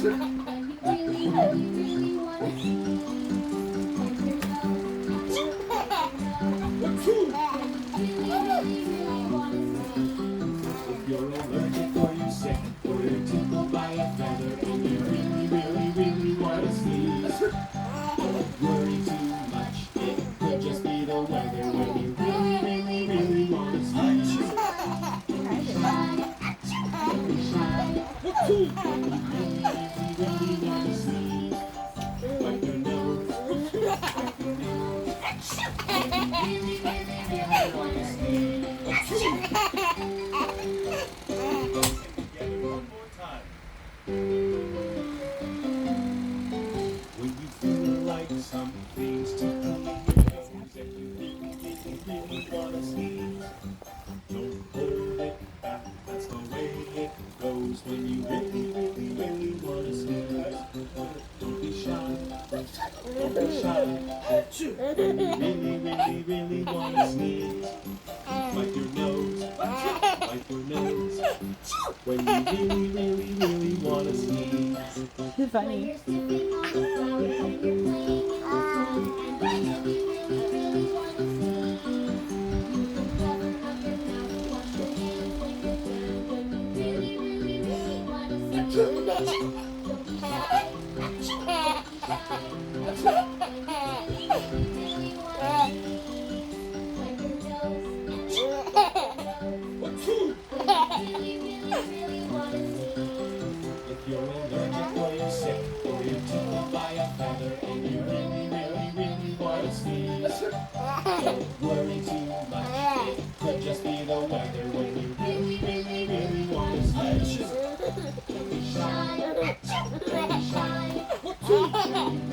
If you're allergic or you're sick or you're tickled by a feather and you really, really, really want to sneeze, don't worry too much. It could just be the weather when you really, really, really want to sneeze. Don't be shy. Don't be shy. When you really, really, really want to sneeze, wipe your nose. Wipe your nose. When you really, really, really want to sneeze. When you feel like something's tickling your nose and you really, really, really want to sneeze, don't hold it back. That's the way it goes when you really, really, really want to sneeze. Don't be shy. Don't be shy. When you really, really, really want to sneeze, wipe your nose. Wipe your nose. When you really, really, really want to sneeze. Funny. If you're allergic or you're sick or you're tickled by a feather and you really, really, really want to sneeze, don't worry too much. It could just be the weather when you really, really, really want to sneeze. Don't be shy. Don't be shy. When you